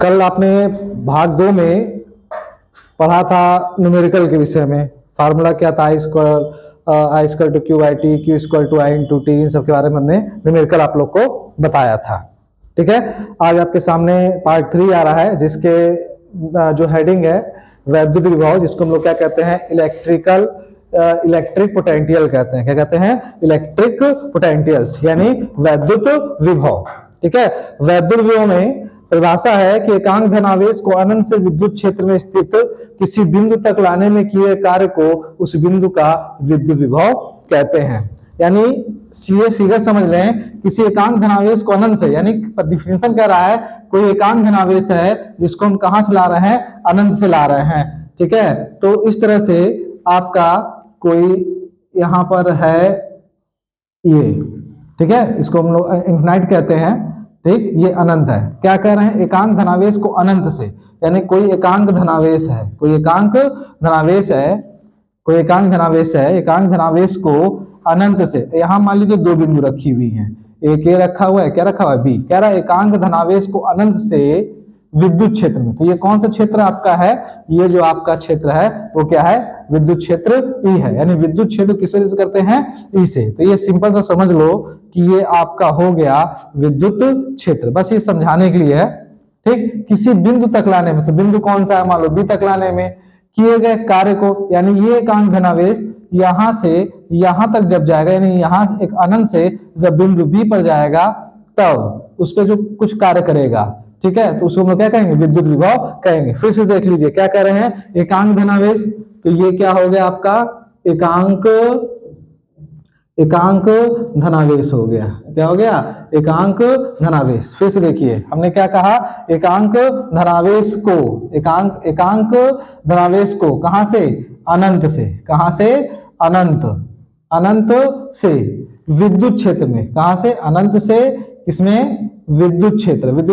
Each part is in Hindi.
कल आपने भाग 2 में पढ़ा था न्यूमेरिकल के विषय में। फार्मूला क्या था, I square to Q by T, Q square to I into T, इन सब के बारे में हमने न्यूमेरिकल आप लोग को बताया था। ठीक है, आज आपके सामने पार्ट 3 आ रहा है, जिसके जो हेडिंग है वैद्युत विभव, जिसको हम लोग क्या कहते हैं, इलेक्ट्रिक पोटेंशियल कहते हैं। क्या कहते हैं? इलेक्ट्रिक पोटेंशियल्स, यानी वैद्युत विभव। ठीक है, वैद्युत विभव में परिभाषा है कि एकांक धनावेश को अनंत से विद्युत क्षेत्र में स्थित किसी बिंदु तक लाने में किए कार्य को उस बिंदु का विद्युत विभव कहते हैं। यानी ये फिगर समझ लें, किसी एकांक धनावेश को अनंत से, यानी डिफिनेशन कह रहा है कोई एकांक धनावेश है जिसको हम कहां से ला रहे हैं, अनंत से ला रहे हैं। ठीक है, तो इस तरह से आपका कोई यहां पर है ये, ठीक है, इसको हम लोग इनफिनाइट कहते हैं। ठीक, ये अनंत है। क्या कह रहे हैं? एकांक धनावेश को अनंत से, यानी कोई एकांक धनावेश है, कोई एकांक धनावेश है, कोई एकांक धनावेश है, एकांक धनावेश को अनंत से, यहां मान लीजिए 2 बिंदु रखी हुई हैं, एक ए रखा हुआ है, क्या रखा हुआ है, बी। कह रहा है एकांक धनावेश को अनंत से विद्युत क्षेत्र में। तो ये कौन सा क्षेत्र आपका है? ये जो आपका क्षेत्र है वो क्या है? विद्युत क्षेत्र ई है। यानी विद्युत क्षेत्र किस वजह से करते हैं? ई से। तो ये सिंपल सा समझ लो कि ये आपका हो गया विद्युत क्षेत्र। बस ये समझाने के लिए है। ठीक, किसी बिंदु तक लाने में, तो बिंदु कौन सा है, मान लो बी तक लाने में किए गए कार्य को, यानी ये एकांक धनावेश यहां से यहां तक जब जाएगा, यानी यहां एक अनंत से जब बिंदु बी पर जाएगा तब उस पर जो कुछ कार्य करेगा, ठीक है, तो उसको हम लोग क्या कहेंगे? विद्युत विभव कहेंगे। फिर से देख लीजिए क्या कह रहे हैं, एकांक धनावेश, तो ये क्या हो गया आपका एकांक धनावेश हो गया। क्या हो गया? एकांक धनावेश। फिर से देखिए हमने क्या कहा, एकांक धनावेश को कहां से? अनंत से। कहां से? अनंत से विद्युत क्षेत्र में। कहां से? अनंत से किसमें? विद्युत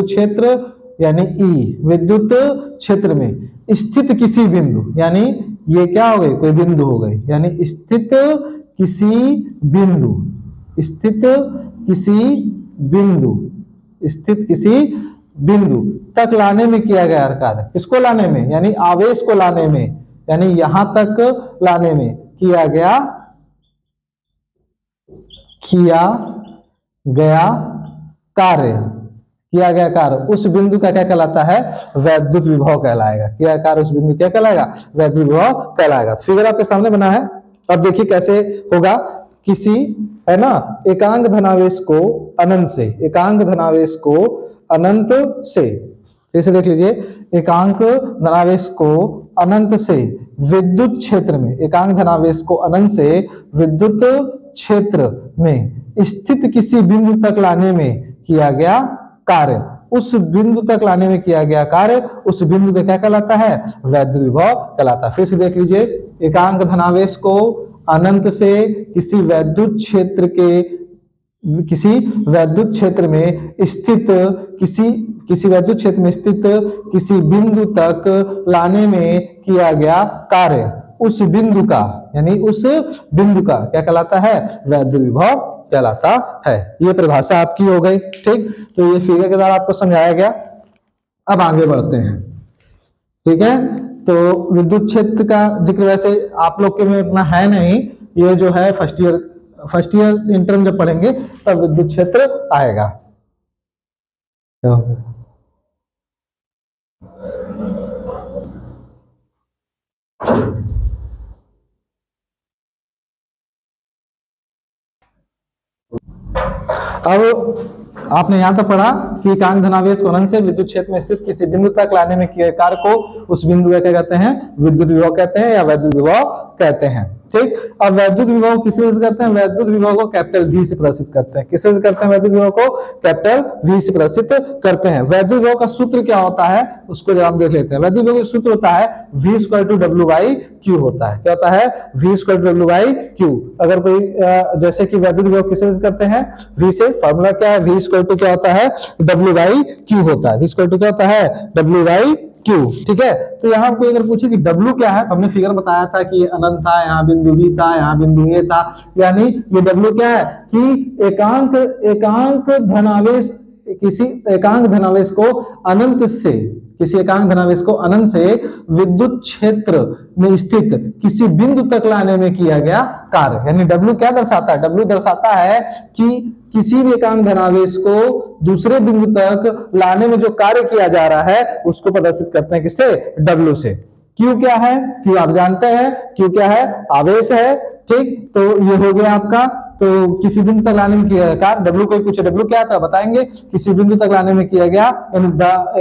क्षेत्र यानी ई, विद्युत क्षेत्र में स्थित किसी बिंदु, यानी ये क्या हो गई? कोई बिंदु हो गई, यानी स्थित किसी बिंदु तक लाने में किया गया कार्य। किसको लाने में? यानी आवेश को लाने में, यानी यहां तक लाने में किया गया कार्य, उस बिंदु का क्या कहलाता है? वैद्युत विभव कहलाएगा। किया कार्य उस बिंदु क्या कहलाएगा? वैद्युत विभव कहलाएगा। फिगर आपके सामने बना है। अब देखिए कैसे होगा। किसी, है ना, एकांक धनावेश को अनंत से, फिर से देख लीजिए, एकांक धनावेश को अनंत से विद्युत क्षेत्र में, एकांक धनावेश को अनंत से विद्युत क्षेत्र में स्थित किसी बिंदु तक लाने में किया गया कार्य, उस बिंदु तक लाने में किया गया कार्य उस बिंदु का क्या कहलाता है? वैद्युत विभव कहलाता है। फिर से देख लीजिए, एकांक धनावेश को अनंत से किसी वैद्युत क्षेत्र में स्थित किसी बिंदु तक लाने में किया गया कार्य, उस बिंदु का, यानी उस बिंदु का क्या कहलाता है? वैद्युत विभव कहलाता है। ये परिभाषा आपकी हो गई। ठीक, तो ये फिगर के द्वारा आपको समझाया गया। अब आगे बढ़ते हैं। ठीक है, तो विद्युत क्षेत्र का जिक्र वैसे आप लोग के में इतना है नहीं, ये जो है फर्स्ट ईयर इंटर जब पढ़ेंगे तब विद्युत क्षेत्र आएगा। अब आपने यहां तक पढ़ा कि एकांक धनावेश को अनंत से विद्युत क्षेत्र में स्थित किसी बिंदु तक लाने में किए कार्य को उस बिंदु का क्या कहते हैं? विद्युत विभव कहते हैं या वैद्युत विभव कहते हैं। ठीक, अब वैद्युत विभव किस वजह से करते हैं? वैद्युत विभव को कैपिटल V से प्रदर्शित करते हैं। किस वजह से करते हैं? वैद्युत विभव को कैपिटल V से प्रदर्शित करते हैं। वैद्युत विभव का सूत्र क्या होता है उसको जब हम देख लेते हैं। वैद्युत विभव का सूत्र होता है V square two W by Q होता है। क्या होता है? V square two W by Q। अगर कोई जैसे कि वैद्युत विभव किस वजह से करते हैं? V से। फॉर्मूला क्या है? V स्क्वायर टू क्या होता है? W बाई Q होता है। V स्क्वायर टू क्या होता है? W by Q। ठीक है, तो यहाँ कोई अगर पूछे कि W क्या है, तो हमने फिगर बताया था कि ये अनंत था, यहाँ बिंदु B था, यहाँ बिंदु A था, यानी ये W क्या है कि एकांक धनावेश किसी एकांक धनावेश को अनंत से, किसी एकांक धनावेश को अनंत से विद्युत क्षेत्र में स्थित किसी बिंदु तक लाने में किया गया कार्य। यानी W क्या दर्शाता है? W दर्शाता है कि किसी भी एकांक धनावेश को दूसरे बिंदु तक लाने में जो कार्य किया जा रहा है उसको प्रदर्शित करते हैं किससे? W से। Q क्या है? Q आप जानते हैं, Q क्या है? आवेश है। ठीक, तो ये हो गया आपका, तो किसी बिंदु तक लाने में किया गया कार्य। W कोई पूछे W क्या था, बताएंगे, किसी बिंदु तक लाने में किया गया,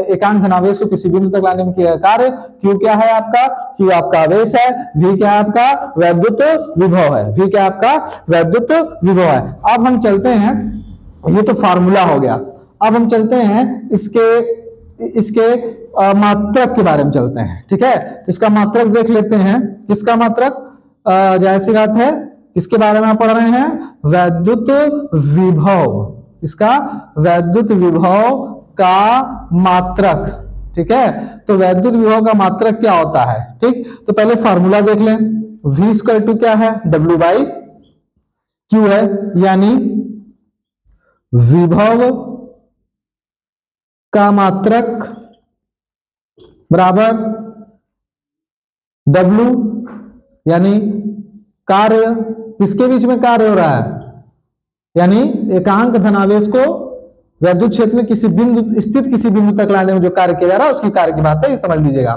एकांक धनावेश को किसी बिंदु तक लाने में किया गया कार्य। Q क्या है आपका? Q आपका आवेश है। V क्या है आपका? वैद्युत विभव है। V क्या आपका? वैद्युत विभव है। अब हम चलते हैं, ये तो फार्मूला हो गया। अब हम चलते हैं इसके मात्रक के बारे में चलते हैं। ठीक है, तो इसका मात्रक देख लेते हैं। किसका मात्रक? जाहिर सी बात है किसके बारे में आप पढ़ रहे हैं? वैद्युत विभव। इसका वैद्युत विभव का मात्रक। ठीक है, तो वैद्युत विभव का मात्रक क्या होता है? ठीक, तो पहले फार्मूला देख लें। V स्क्वायर टू क्या है? W बाई Q है, यानी विभव का मात्रक बराबर W, यानी कार्य, किसके बीच में कार्य हो रहा है? यानी एकांक धनावेश को वैद्युत क्षेत्र में किसी बिंदु स्थित किसी बिंदु तक लाने में जो कार्य किया जा रहा है उसकी कार्य की बात है, ये समझ लीजिएगा।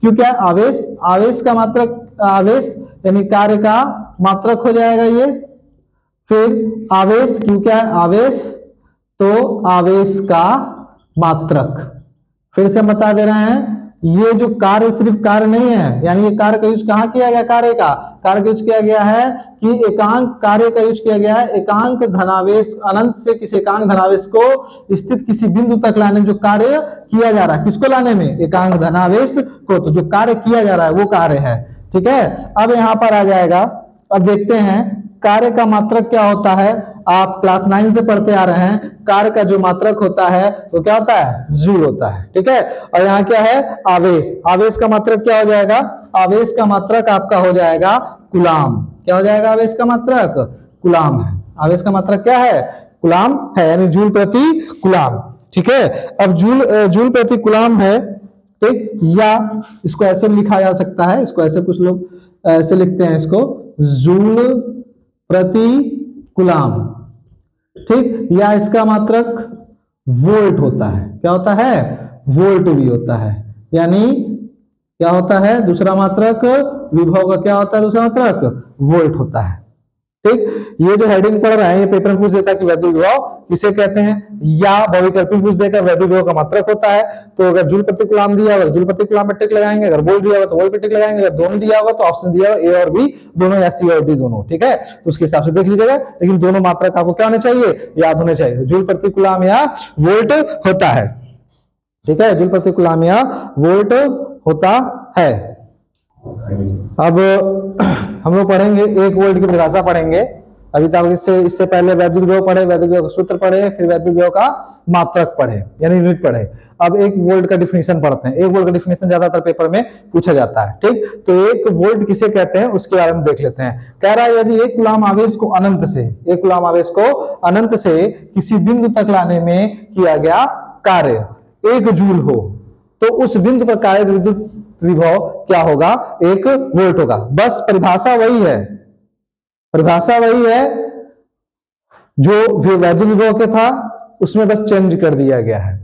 क्यों क्या? आवेश, आवेश का मात्रक, आवेश यानी कार्य का मात्रक हो जाएगा ये। फिर आवेश, क्यों क्या है? आवेश, तो आवेश का मात्रक। फिर से हम बता दे रहे हैं, ये जो कार्य सिर्फ कार्य नहीं है, यानी ये कार्य का यूज कहाँ किया गया? कार्य का यूज किया गया है कि एकांक, कार्य का यूज किया गया है एकांक धनावेश, अनंत से किसी एकांक धनावेश को स्थित किसी बिंदु तक लाने में जो कार्य किया जा रहा है। किसको लाने में? एकांक धनावेश को। तो जो कार्य किया जा रहा है वो कार्य है। ठीक है, अब यहाँ पर आ जाएगा। अब देखते हैं कार्य का मात्रक क्या होता है। आप क्लास 9 से पढ़ते आ रहे हैं, कार्य का जो मात्रक होता है वो क्या होता है? जूल होता है। ठीक है, और यहाँ क्या है? आवेश। आवेश का मात्रक क्या हो जाएगा? आवेश का मात्रक आपका हो जाएगा कूलाम। क्या हो जाएगा? आवेश का मात्रक कूलाम है। आवेश का मात्रक क्या है? कूलाम है, यानी जूल प्रति कूलाम। ठीक है, अब जूल प्रति कूलाम है। ठीक, या इसको ऐसे भी लिखा जा सकता है, इसको ऐसे कुछ लोग ऐसे लिखते हैं, इसको जूल प्रति कूलाम। ठीक, या इसका मात्रक वोल्ट होता है। क्या होता है? वोल्ट भी होता है। यानी क्या होता है? दूसरा मात्रक विभव का क्या होता है? दूसरा मात्रक वोल्ट होता है। ठीक, ये जो हेडिंग पढ़ रहे हैं ये पेपर में पूछ देता है कि वैद्युत विभव किसे कहते हैं, या बहुविकल्पी पूछ देकर वैद्युत विभव का मात्रक होता है। तो अगर जूल प्रति कूलाम दिया होगा जूल प्रति कूलाम में टिक लगाएंगे, अगर वोल्ट दिया होगा तो वोल्ट पे टिक लगाएंगे, अगर दोनों दिया होगा तो ऑप्शन दिया होगा ए और बी दोनों, या सी और डी दोनों। ठीक है, तो उसके हिसाब से देख लीजिएगा, लेकिन दोनों मात्रक आपको क्या होने चाहिए? याद होने चाहिए। जूल प्रति कूलाम या वोल्ट होता है। ठीक है, जूल प्रति कूलाम या वोल्ट होता है। अब हम लोग पढ़ेंगे 1 वोल्ट की परिभाषा पढ़ेंगे। अभी तक इससे पहले वैद्युत विभव पढ़े, वैद्युत विभव का सूत्र पढ़े, फिर वैद्युत विभव का मात्रक पढ़े, यानी यूनिट पढ़े। अब 1 वोल्ट का डिफिनेशन पढ़ते हैं। 1 वोल्ट का डिफिनेशन ज्यादातर पेपर में पूछा जाता है। ठीक, तो 1 वोल्ट किसे कहते हैं उसके बारे में देख लेते हैं। कह रहा है यदि 1 कूलाम आवेश को अनंत से, 1 कूलाम आवेश को अनंत से किसी बिंदु तक लाने में किया गया कार्य 1 जूल हो, तो उस बिंदु पर कार्य विद्युत विभव क्या होगा? 1 वोल्ट होगा। बस परिभाषा वही है, परिभाषा वही है जो वैद्युत विभव के था, उसमें बस चेंज कर दिया गया है।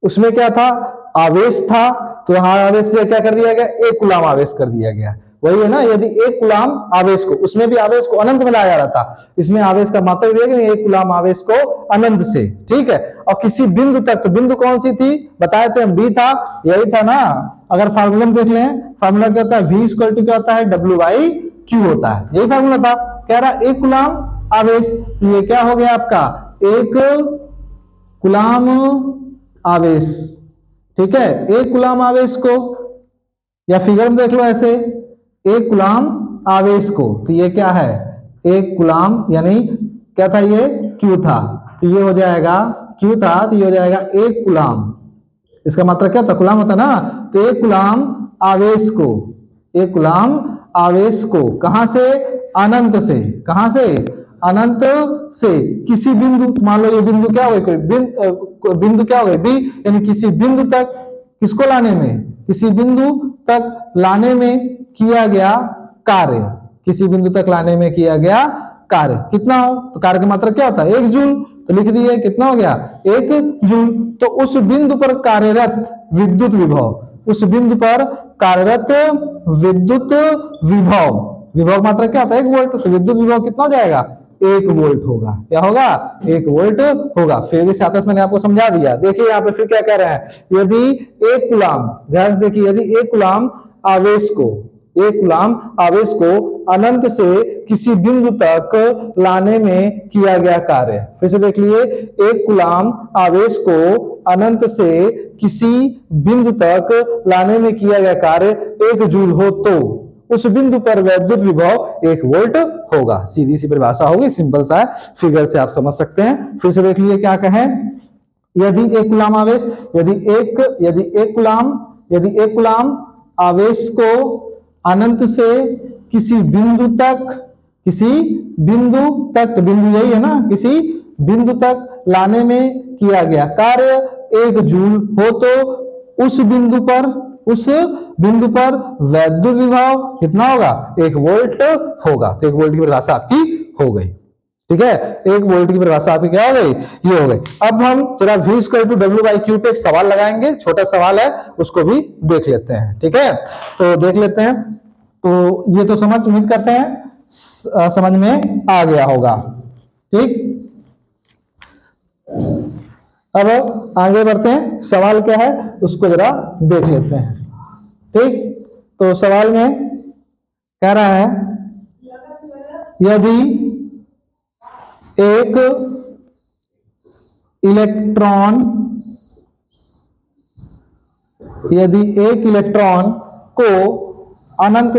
उसमें क्या था? आवेश था, तो यहां आवेश से क्या कर दिया गया? 1 कूलाम आवेश कर दिया गया। वही है ना, यदि 1 कूलाम आवेश को, उसमें भी आवेश को अनंत में लाया जा रहा था, इसमें आवेश का मात्रक दिया गया 1 कूलाम आवेश को अनंत से। ठीक है, और किसी बिंदु तक, तो बिंदु कौन सी थी? बताए थे हम, बी था, यही था ना। अगर फार्मूला देख लें, फार्मूला क्या होता है? V इक्वल टू क्या होता है? W बाई Q होता है, यही फार्मूला था। कह रहा 1 कूलाम आवेश, तो ये क्या हो गया आपका? 1 कूलाम आवेश। ठीक है, 1 कूलाम आवेश को, या फिगर में देख लो ऐसे, 1 कूलाम आवेश को, तो ये क्या है? 1 कूलाम, यानी क्या था? ये Q था, तो ये हो जाएगा Q था, तो ये हो जाएगा 1 कूलाम। इसका मात्रक क्या होता? कूलाम होता ना। तो 1 कूलाम आवेश को, 1 कूलाम आवेश को कहां से? अनंत से। कहां से? अनंत से किसी बिंदु, मान लो ये बिंदु क्या हो, बिंदु क्या हो गई बी, यानी किसी बिंदु तक किसको लाने में, किसी बिंदु तक लाने में किया गया कार्य, किसी बिंदु तक लाने में किया गया कार्य कितना हो, तो कार्य की मात्रा क्या होता है 1 जूल, तो लिख दिए कितना हो गया 1 जूल। तो उस बिंदु पर कार्यरत विद्युत विभव, उस बिंदु पर कार्यरत विद्युत विभव, विभव मात्रा क्या होता है 1 वोल्ट, तो विद्युत विभव कितना हो जाएगा 1 वोल्ट होगा, क्या होगा 1 वोल्ट होगा। फिर इस आतस मैंने आपको समझा दिया। देखिए यहाँ पे फिर क्या कह रहे हैं, यदि 1 कूलाम, ध्यान से देखिए, यदि 1 कूलाम आवेश को, 1 कूलाम आवेश को अनंत से किसी बिंदु तक लाने में किया गया कार्य, फिर से देख लिए, 1 कूलाम आवेश को अनंत से किसी बिंदु तक लाने में किया गया कार्य 1 जूल हो तो उस बिंदु पर विद्युत विभव 1 वोल्ट होगा। सीधी सी परिभाषा होगी, सिंपल सा है, फिगर से आप समझ सकते हैं। फिर से देख लिए क्या कहें, यदि 1 कूलाम आवेश, यदि एक कूलाम आवेश को अनंत से किसी बिंदु तक, तो बिंदु यही है ना, किसी बिंदु तक लाने में किया गया कार्य 1 जूल हो तो उस बिंदु पर वैद्युत विभव कितना होगा 1 वोल्ट होगा। तो 1 वोल्ट की परिभाषा आपकी हो गई, ठीक है, 1 वोल्ट की परिभाषा आपकी क्या हो गई, ये हो गई। अब हम जरा V = W/Q पे एक सवाल लगाएंगे, छोटा सवाल है, उसको भी देख लेते हैं, ठीक है, तो देख लेते हैं। तो ये तो समझ, उम्मीद करते हैं समझ में आ गया होगा, ठीक। अब आगे बढ़ते हैं, सवाल क्या है उसको जरा देख लेते हैं, ठीक। तो सवाल में कह रहा है, यदि एक इलेक्ट्रॉन को अनंत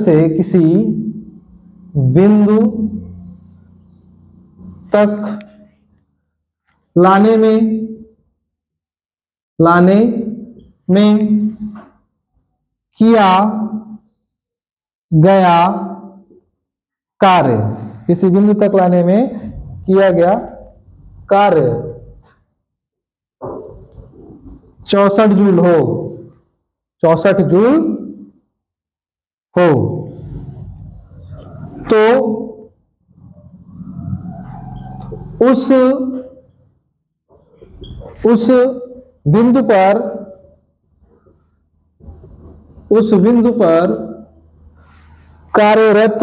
से किसी बिंदु तक लाने में किया गया कार्य, किसी बिंदु तक लाने में किया गया कार्य 64 जूल हो, 64 जूल हो, तो उस बिंदु पर कार्यरत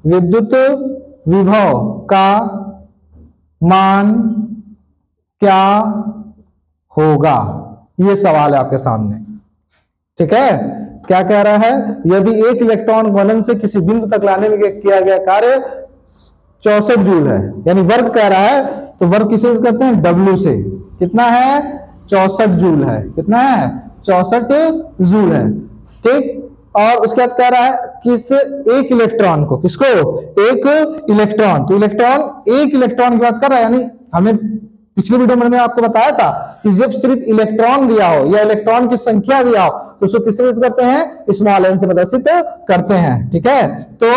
विद्युत विभव का मान क्या होगा, ये सवाल है आपके सामने, ठीक है। क्या कह रहा है, यदि एक इलेक्ट्रॉन को अनंत से किसी बिंदु तक लाने में किया गया कार्य 64 जूल है, यानी वर्ग कह रहा है, तो वर्ग किसे करते हैं W से, कितना है 64 जूल है, कितना है 64 जूल है, ठीक। और उसके बाद कह रहा है किस एक इलेक्ट्रॉन को, किसको एक इलेक्ट्रॉन, तो एक इलेक्ट्रॉन की बात कर रहा है, यानी हमने पिछले वीडियो में आपको बताया था कि जब सिर्फ इलेक्ट्रॉन दिया हो या इलेक्ट्रॉन की संख्या दिया हो तो उसको किससे करते हैं, स्मॉल एन से प्रदर्शित करते हैं, ठीक है। तो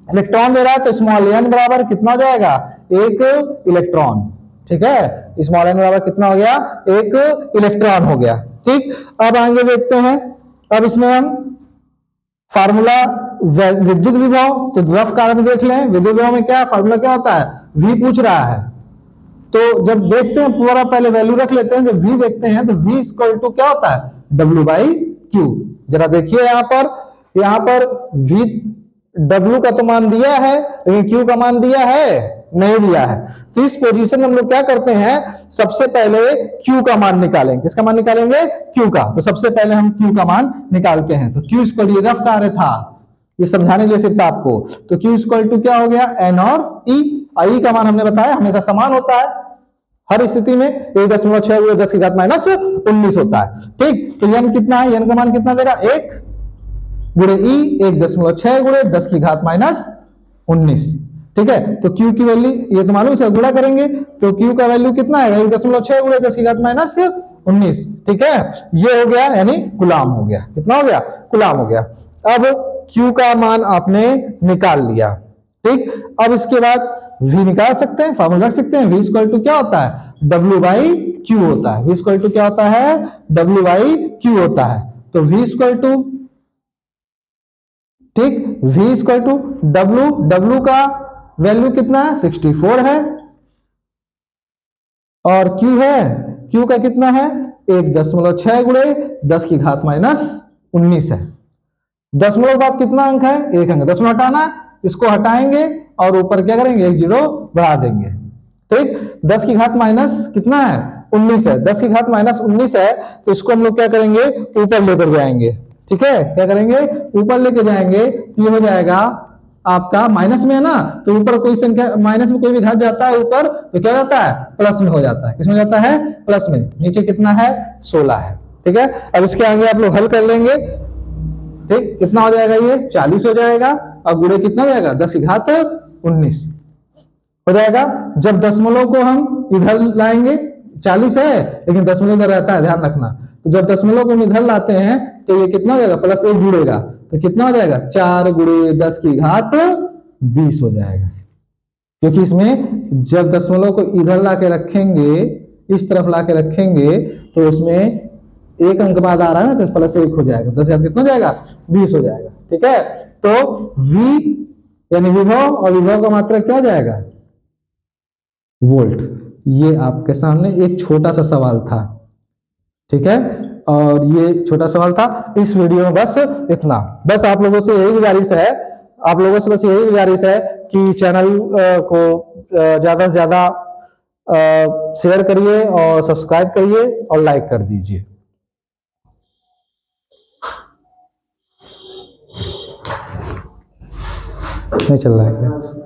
इलेक्ट्रॉन दे रहा है तो स्मॉल एन बराबर कितना हो जाएगा, 1 इलेक्ट्रॉन, ठीक है, स्मॉल एन बराबर कितना हो गया, 1 इलेक्ट्रॉन हो गया, ठीक। अब आगे देखते हैं, अब इसमें हम फार्मूला विद्युत विभव, तो रफ कारण देख लें, विद्युत विभव में क्या फार्मूला क्या होता है, V पूछ रहा है, तो जब देखते हैं पूरा पहले वैल्यू रख लेते हैं, जब V देखते हैं तो V = क्या होता है W/Q। जरा देखिए यहाँ पर V W का तो मान दिया है लेकिन Q का मान दिया है नहीं दिया है, तो इस पोजीशन में हम लोग क्या करते हैं, सबसे पहले Q का मान निकालेंगे, किसका मान निकालेंगे, Q का। तो सबसे पहले हम Q का मान निकालते हैं, तो Q = ये रफ कार्य था, ये समझाने के लिए सिर्फ आपको, तो Q = क्या हो गया, N और E। I का मान हमने बताया हमेशा समान होता है हर स्थिति में, 1.6 10 की घात -19 होता है, ठीक। तो n कितना है, n का मान कितना देगा 1, गुणे ई 1.6 गुणे 10 की घात माइनस 19। ठीक है, तो Q की वैल्यू ये तो मालूम है, गुणा करेंगे तो Q का वैल्यू कितना है 1.6 गुणे 10 की घात माइनस 19। ठीक है, ये हो गया यानी कूलाम हो गया। कितना हो गया? कूलाम हो गया। अब Q का मान आपने निकाल लिया। ठीक, अब इसके बाद V निकाल सकते हैं, फॉर्मूला रख सकते हैं। V इक्वल टू क्या होता है? W बाई Q होता है। V इक्वल टू क्या होता है? W बाई Q होता है। तो V इक्वल टू, ठीक, V इक्वल टू W का वैल्यू कितना है? 64 है। और Q है, Q का कितना है? 1.6 गुणे 10 की घात माइनस 19 है। दशमलव बाद कितना अंक है? 1 अंक। दशमलव हटाना, इसको हटाएंगे और ऊपर क्या करेंगे? 1 जीरो बढ़ा देंगे। ठीक, 10 की घात माइनस कितना है? 19 है। 10 की घात माइनस 19 है, तो इसको हम लोग क्या करेंगे? ऊपर लेकर जाएंगे। ठीक है, क्या करेंगे? ऊपर लेकर जाएंगे। ये हो जाएगा आपका, माइनस में है ना, तो ऊपर कोई संख्या, माइनस में कोई भी घात जाता है ऊपर तो क्या जाता है? प्लस में हो जाता है। किसमें जाता है? प्लस में। नीचे कितना है? 16 है। ठीक है, अब इसके आगे आप लोग हल कर लेंगे। ठीक, कितना हो जाएगा? ये 40 हो जाएगा। और गुणे कितना हो जाएगा? 10 की घात 19 हो जाएगा। जब दशमलव को हम इधर लाएंगे, 40 है लेकिन दशमलव इधर रहता है, ध्यान रखना। तो जब दशमलव को हम इधर लाते हैं तो ये कितना हो जाएगा? प्लस 1 जुड़ेगा, तो कितना हो जाएगा? 4 गुणे 10 की घात 20 हो जाएगा। क्योंकि इसमें जब दशमलव को इधर ला के रखेंगे, इस तरफ ला के रखेंगे, तो उसमें एक अंक बाद आ रहा है ना, तो प्लस 1 हो जाएगा। 10 कितना हो जाएगा? 20 हो जाएगा। ठीक है, तो V यानी विभव, और विभव का मात्रा क्या हो जाएगा? वोल्ट। ये आपके सामने एक छोटा सा सवाल था। ठीक है, और ये छोटा सवाल था इस वीडियो में। बस इतना। बस आप लोगों से यही गुजारिश है, आप लोगों से बस यही गुजारिश है कि चैनल को ज्यादा से ज्यादा शेयर करिए और सब्सक्राइब करिए और लाइक कर दीजिए। नहीं चल रहा है क्या?